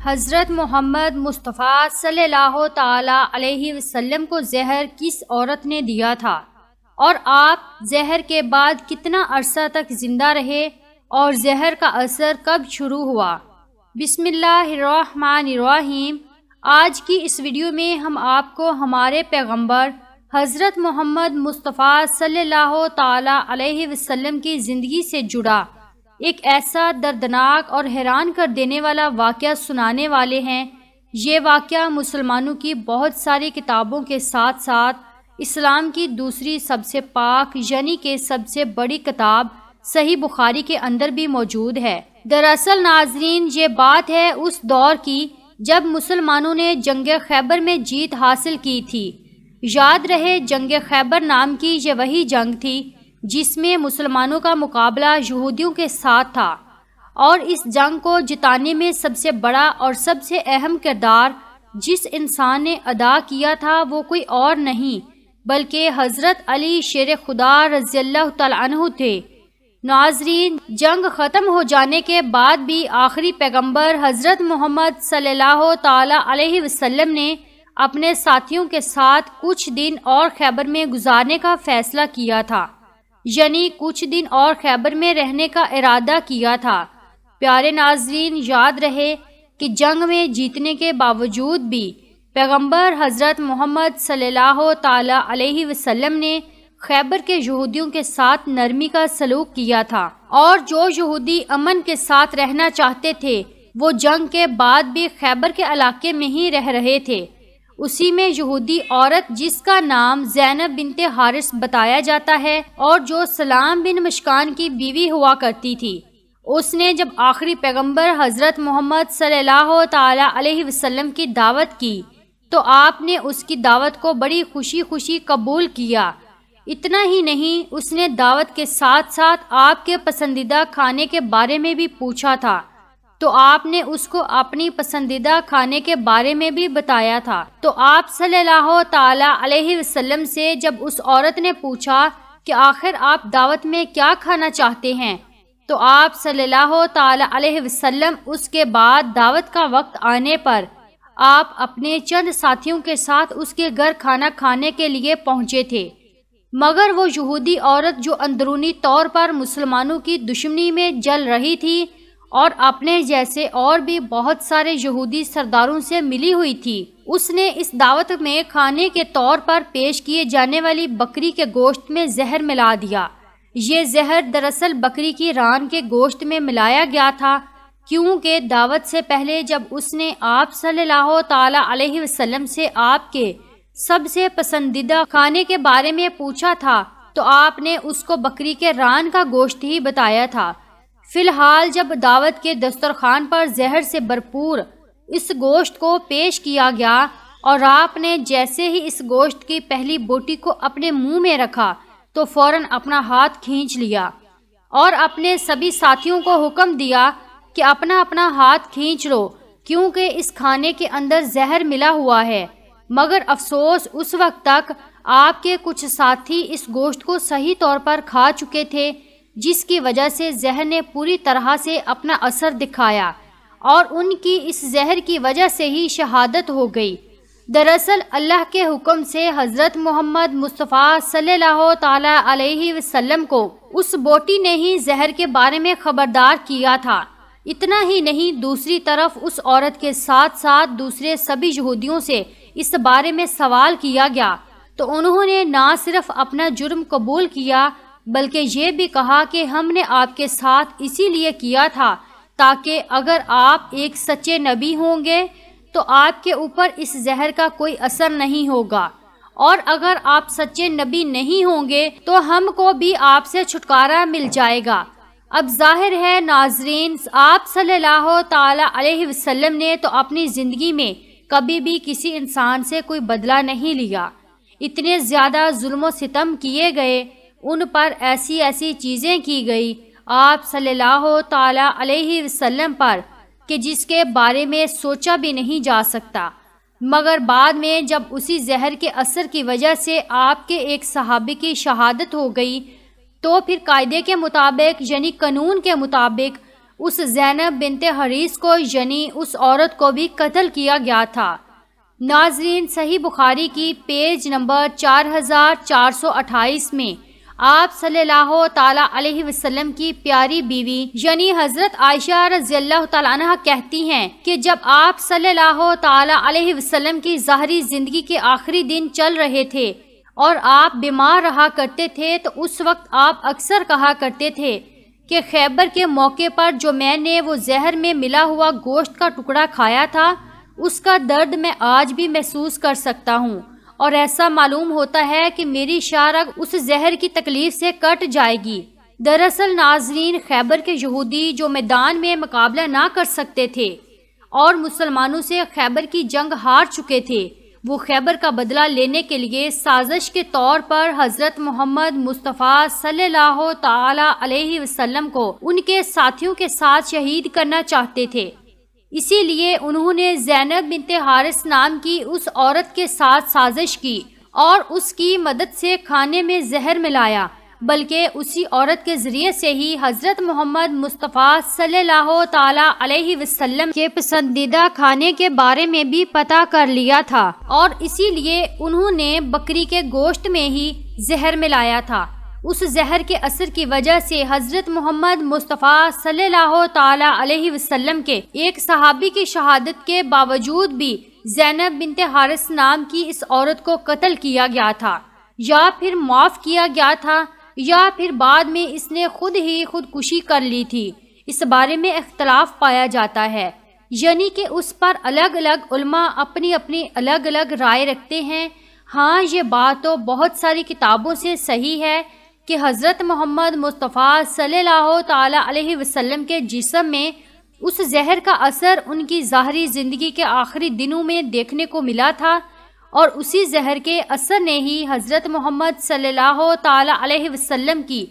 حضرت محمد مصطفیٰ صلی اللہ تعالی علیہ وسلم کو زہر کس عورت نے دیا تھا اور آپ زہر کے بعد کتنا عرصہ تک زندہ رہے اور زہر کا اثر کب شروع ہوا؟ بسم اللہ الرحمن الرحیم۔ آج کی اس ویڈیو میں ہم آپ کو ہمارے پیغمبر حضرت محمد مصطفیٰ صلی اللہ تعالی علیہ وسلم کی زندگی سے جڑا ایک ایسا دردناک اور حیران کر دینے والا واقعہ سنانے والے ہیں۔ یہ واقعہ مسلمانوں کی بہت ساری کتابوں کے ساتھ ساتھ اسلام کی دوسری سب سے پاک یعنی کہ سب سے بڑی کتاب صحیح بخاری کے اندر بھی موجود ہے۔ دراصل ناظرین، یہ بات ہے اس دور کی جب مسلمانوں نے جنگ خیبر میں جیت حاصل کی تھی۔ یاد رہے، جنگ خیبر نام کی یہ وہی جنگ تھی جس میں مسلمانوں کا مقابلہ یہودیوں کے ساتھ تھا، اور اس جنگ کو جتانے میں سب سے بڑا اور سب سے اہم کردار جس انسان نے ادا کیا تھا وہ کوئی اور نہیں بلکہ حضرت علی شیر خدا رضی اللہ تعالیٰ عنہ تھے۔ ناظرین، جنگ ختم ہو جانے کے بعد بھی آخری پیغمبر حضرت محمد صلی اللہ تعالی علیہ وسلم نے اپنے ساتھیوں کے ساتھ کچھ دن اور خیبر میں گزارنے کا فیصلہ کیا تھا، یعنی کچھ دن اور خیبر میں رہنے کا ارادہ کیا تھا۔ پیارے ناظرین، یاد رہے کہ جنگ میں جیتنے کے باوجود بھی پیغمبر حضرت محمد صلی اللہ تعالی علیہ وسلم نے خیبر کے یہودیوں کے ساتھ نرمی کا سلوک کیا تھا، اور جو یہودی امن کے ساتھ رہنا چاہتے تھے وہ جنگ کے بعد بھی خیبر کے علاقے میں ہی رہ رہے تھے۔ اسی میں یہودی عورت جس کا نام زینب بنت حارث بتایا جاتا ہے اور جو سلام بن مشکان کی بیوی ہوا کرتی تھی، اس نے جب آخری پیغمبر حضرت محمد صلی اللہ تعالی علیہ وسلم کی دعوت کی تو آپ نے اس کی دعوت کو بڑی خوشی خوشی قبول کیا۔ اتنا ہی نہیں، اس نے دعوت کے ساتھ ساتھ آپ کے پسندیدہ کھانے کے بارے میں بھی پوچھا تھا، تو آپ نے اس کو اپنی پسندیدہ کھانے کے بارے میں بھی بتایا تھا۔ تو آپ صلی اللہ تعالی علیہ وسلم سے جب اس عورت نے پوچھا کہ آخر آپ دعوت میں کیا کھانا چاہتے ہیں، تو آپ صلی اللہ تعالی علیہ وسلم اس کے بعد دعوت کا وقت آنے پر آپ اپنے چند ساتھیوں کے ساتھ اس کے گھر کھانا کھانے کے لیے پہنچے تھے، مگر وہ یہودی عورت جو اندرونی طور پر مسلمانوں کی دشمنی میں جل رہی تھی اور اپنے جیسے اور بھی بہت سارے یہودی سرداروں سے ملی ہوئی تھی، اس نے اس دعوت میں کھانے کے طور پر پیش کیے جانے والی بکری کے گوشت میں زہر ملا دیا۔ یہ زہر دراصل بکری کی ران کے گوشت میں ملایا گیا تھا، کیونکہ دعوت سے پہلے جب اس نے آپ صلی اللہ تعالی علیہ وسلم سے آپ کے سب سے پسندیدہ کھانے کے بارے میں پوچھا تھا تو آپ نے اس کو بکری کے ران کا گوشت ہی بتایا تھا۔ فی الحال جب دعوت کے دسترخوان پر زہر سے بھرپور اس گوشت کو پیش کیا گیا اور آپ نے جیسے ہی اس گوشت کی پہلی بوٹی کو اپنے منہ میں رکھا تو فوراً اپنا ہاتھ کھینچ لیا اور اپنے سبھی ساتھیوں کو حکم دیا کہ اپنا اپنا ہاتھ کھینچ لو، کیونکہ اس کھانے کے اندر زہر ملا ہوا ہے۔ مگر افسوس، اس وقت تک آپ کے کچھ ساتھی اس گوشت کو صحیح طور پر کھا چکے تھے، جس کی وجہ سے زہر نے پوری طرح سے اپنا اثر دکھایا اور ان کی اس زہر کی وجہ سے ہی شہادت ہو گئی۔ دراصل اللہ کے حکم سے حضرت محمد مصطفیٰ صلی اللہ تعالی علیہ وسلم کو اس بوٹی نے ہی زہر کے بارے میں خبردار کیا تھا۔ اتنا ہی نہیں، دوسری طرف اس عورت کے ساتھ ساتھ دوسرے سبھی یہودیوں سے اس بارے میں سوال کیا گیا تو انہوں نے نہ صرف اپنا جرم قبول کیا بلکہ یہ بھی کہا کہ ہم نے آپ کے ساتھ اسی لیے کیا تھا تاکہ اگر آپ ایک سچے نبی ہوں گے تو آپ کے اوپر اس زہر کا کوئی اثر نہیں ہوگا، اور اگر آپ سچے نبی نہیں ہوں گے تو ہم کو بھی آپ سے چھٹکارا مل جائے گا۔ اب ظاہر ہے ناظرین، آپ صلی اللہ تعالی علیہ وسلم نے تو اپنی زندگی میں کبھی بھی کسی انسان سے کوئی بدلہ نہیں لیا۔ اتنے زیادہ ظلم و ستم کیے گئے، ان پر ایسی ایسی چیزیں کی گئی آپ صلی اللہ تعالی علیہ وسلم پر کہ جس کے بارے میں سوچا بھی نہیں جا سکتا۔ مگر بعد میں جب اسی زہر کے اثر کی وجہ سے آپ کے ایک صحابی کی شہادت ہو گئی تو پھر قاعدے کے مطابق یعنی قانون کے مطابق اس زینب بنت حریث کو یعنی اس عورت کو بھی قتل کیا گیا تھا۔ ناظرین، صحیح بخاری کی پیج نمبر 4428 میں آپ صلی اللہ تعالیٰ علیہ وسلم کی پیاری بیوی یعنی حضرت عائشہ رضی اللہ تعالیٰ عنہ کہتی ہیں کہ جب آپ صلی اللہ تعالیٰ علیہ وسلم کی ظاہری زندگی کے آخری دن چل رہے تھے اور آپ بیمار رہا کرتے تھے تو اس وقت آپ اکثر کہا کرتے تھے کہ خیبر کے موقع پر جو میں نے وہ زہر میں ملا ہوا گوشت کا ٹکڑا کھایا تھا اس کا درد میں آج بھی محسوس کر سکتا ہوں، اور ایسا معلوم ہوتا ہے کہ میری شارگ اس زہر کی تکلیف سے کٹ جائے گی۔ دراصل ناظرین، خیبر کے یہودی جو میدان میں مقابلہ نہ کر سکتے تھے اور مسلمانوں سے خیبر کی جنگ ہار چکے تھے، وہ خیبر کا بدلہ لینے کے لیے سازش کے طور پر حضرت محمد مصطفیٰ صلی اللہ تعالی علیہ وسلم کو ان کے ساتھیوں کے ساتھ شہید کرنا چاہتے تھے۔ اسی لیے انہوں نے زینب بنت حارث نام کی اس عورت کے ساتھ سازش کی اور اس کی مدد سے کھانے میں زہر ملایا، بلکہ اسی عورت کے ذریعے سے ہی حضرت محمد مصطفیٰ صلی اللہ تعالی علیہ وسلم کے پسندیدہ کھانے کے بارے میں بھی پتہ کر لیا تھا، اور اسی لیے انہوں نے بکری کے گوشت میں ہی زہر ملایا تھا۔ اس زہر کے اثر کی وجہ سے حضرت محمد مصطفیٰ صلی اللہ تعالی علیہ وسلم کے ایک صحابی کی شہادت کے باوجود بھی زینب بنت حارث نام کی اس عورت کو قتل کیا گیا تھا، یا پھر معاف کیا گیا تھا، یا پھر بعد میں اس نے خود ہی خودکشی کر لی تھی۔ اس بارے میں اختلاف پایا جاتا ہے، یعنی کہ اس پر الگ الگ علماء اپنی اپنی الگ الگ رائے رکھتے ہیں۔ ہاں، یہ بات تو بہت ساری کتابوں سے صحیح ہے کہ حضرت محمد مصطفیٰ صلی اللہ تعالی علیہ وسلم کے جسم میں اس زہر کا اثر ان کی ظاہری زندگی کے آخری دنوں میں دیکھنے کو ملا تھا، اور اسی زہر کے اثر نے ہی حضرت محمد صلی اللہ تعالی علیہ وسلم کی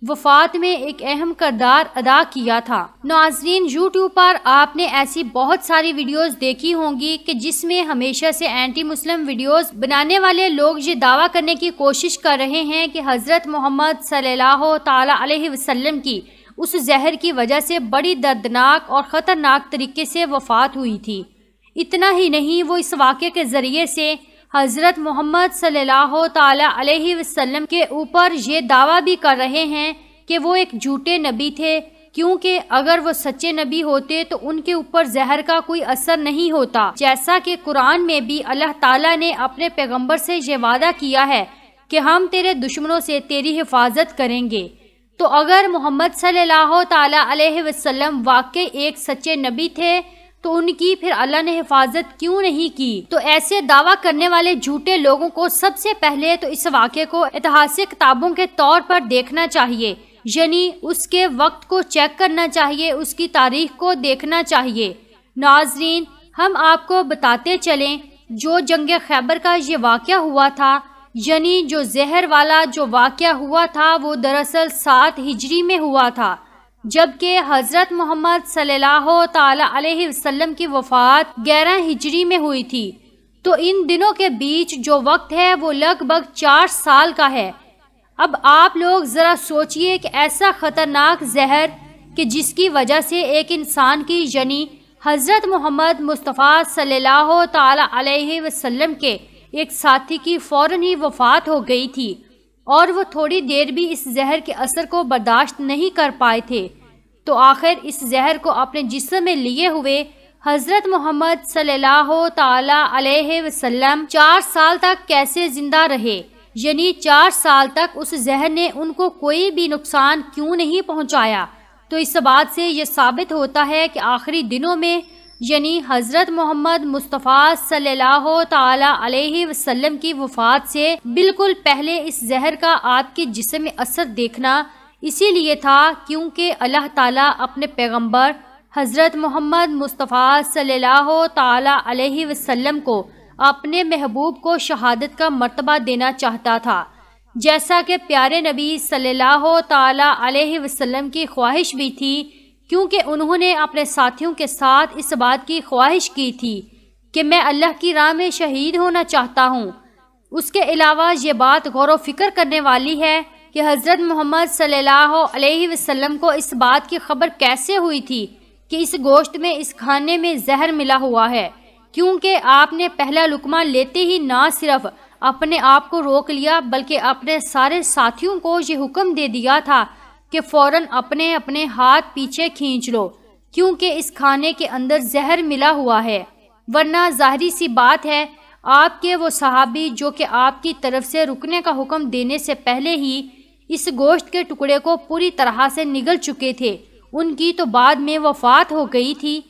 وفات میں ایک اہم کردار ادا کیا تھا۔ ناظرین، یوٹیوب پر آپ نے ایسی بہت ساری ویڈیوز دیکھی ہوں گی کہ جس میں ہمیشہ سے اینٹی مسلم ویڈیوز بنانے والے لوگ یہ دعویٰ کرنے کی کوشش کر رہے ہیں کہ حضرت محمد صلی اللہ تعالی علیہ وسلم کی اس زہر کی وجہ سے بڑی دردناک اور خطرناک طریقے سے وفات ہوئی تھی۔ اتنا ہی نہیں، وہ اس واقعے کے ذریعے سے حضرت محمد صلی اللہ تعالی علیہ وسلم کے اوپر یہ دعویٰ بھی کر رہے ہیں کہ وہ ایک جھوٹے نبی تھے، کیونکہ اگر وہ سچے نبی ہوتے تو ان کے اوپر زہر کا کوئی اثر نہیں ہوتا، جیسا کہ قرآن میں بھی اللہ تعالیٰ نے اپنے پیغمبر سے یہ وعدہ کیا ہے کہ ہم تیرے دشمنوں سے تیری حفاظت کریں گے۔ تو اگر محمد صلی اللہ تعالی علیہ وسلم واقعی ایک سچے نبی تھے تو ان کی پھر اللہ نے حفاظت کیوں نہیں کی؟ تو ایسے دعویٰ کرنے والے جھوٹے لوگوں کو سب سے پہلے تو اس واقعے کو اتہاسک کتابوں کے طور پر دیکھنا چاہیے، یعنی اس کے وقت کو چیک کرنا چاہیے، اس کی تاریخ کو دیکھنا چاہیے۔ ناظرین، ہم آپ کو بتاتے چلیں، جو جنگ خیبر کا یہ واقعہ ہوا تھا، یعنی جو زہر والا جو واقعہ ہوا تھا، وہ دراصل 7 ہجری میں ہوا تھا، جبکہ حضرت محمد صلی اللہ تعالی علیہ وسلم کی وفات 11 ہجری میں ہوئی تھی۔ تو ان دنوں کے بیچ جو وقت ہے وہ لگ بھگ 4 سال کا ہے۔ اب آپ لوگ ذرا سوچئے کہ ایسا خطرناک زہر کہ جس کی وجہ سے ایک انسان کی یعنی حضرت محمد مصطفیٰ صلی اللہ تعالی علیہ وسلم کے ایک ساتھی کی فوراً ہی وفات ہو گئی تھی، اور وہ تھوڑی دیر بھی اس زہر کے اثر کو برداشت نہیں کر پائے تھے، تو آخر اس زہر کو اپنے جسم میں لیے ہوئے حضرت محمد صلی اللہ تعالی علیہ وسلم 4 سال تک کیسے زندہ رہے؟ یعنی 4 سال تک اس زہر نے ان کو کوئی بھی نقصان کیوں نہیں پہنچایا؟ تو اس بات سے یہ ثابت ہوتا ہے کہ آخری دنوں میں یعنی حضرت محمد مصطفیٰ صلی اللہ تعالی علیہ وسلم کی وفات سے بالکل پہلے اس زہر کا آپ کے جسم میں اثر دیکھنا اسی لیے تھا کیونکہ اللہ تعالیٰ اپنے پیغمبر حضرت محمد مصطفیٰ صلی اللہ تعالی علیہ وسلم کو اپنے محبوب کو شہادت کا مرتبہ دینا چاہتا تھا، جیسا کہ پیارے نبی صلی اللہ تعالی علیہ وسلم کی خواہش بھی تھی، کیونکہ انہوں نے اپنے ساتھیوں کے ساتھ اس بات کی خواہش کی تھی کہ میں اللہ کی راہ میں شہید ہونا چاہتا ہوں۔ اس کے علاوہ یہ بات غور و فکر کرنے والی ہے کہ حضرت محمد صلی اللہ علیہ وسلم کو اس بات کی خبر کیسے ہوئی تھی کہ اس گوشت میں، اس کھانے میں زہر ملا ہوا ہے، کیونکہ آپ نے پہلا لقمہ لیتے ہی نہ صرف اپنے آپ کو روک لیا بلکہ اپنے سارے ساتھیوں کو یہ حکم دے دیا تھا کہ فوراً اپنے اپنے ہاتھ پیچھے کھینچ لو، کیونکہ اس کھانے کے اندر زہر ملا ہوا ہے۔ ورنہ ظاہری سی بات ہے، آپ کے وہ صحابی جو کہ آپ کی طرف سے رکنے کا حکم دینے سے پہلے ہی اس گوشت کے ٹکڑے کو پوری طرح سے نگل چکے تھے، ان کی تو بعد میں وفات ہو گئی تھی۔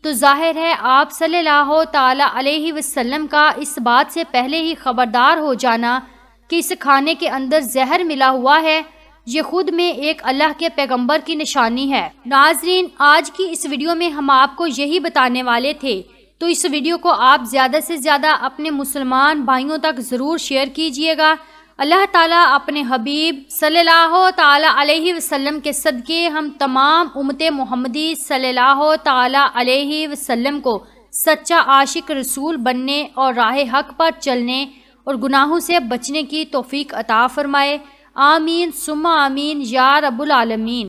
تو ظاہر ہے آپ صلی اللہ تعالی علیہ وسلم کا اس بات سے پہلے ہی خبردار ہو جانا کہ اس کھانے کے اندر زہر ملا ہوا ہے، یہ خود میں ایک اللہ کے پیغمبر کی نشانی ہے۔ ناظرین، آج کی اس ویڈیو میں ہم آپ کو یہی بتانے والے تھے، تو اس ویڈیو کو آپ زیادہ سے زیادہ اپنے مسلمان بھائیوں تک ضرور شیئر کیجئے گا۔ اللہ تعالیٰ اپنے حبیب صلی اللہ تعالی علیہ وسلم کے صدقے ہم تمام امت محمدی صلی اللہ تعالی علیہ وسلم کو سچا عاشق رسول بننے اور راہ حق پر چلنے اور گناہوں سے بچنے کی توفیق عطا فرمائے۔ آمین ثم آمین یا رب العالمین۔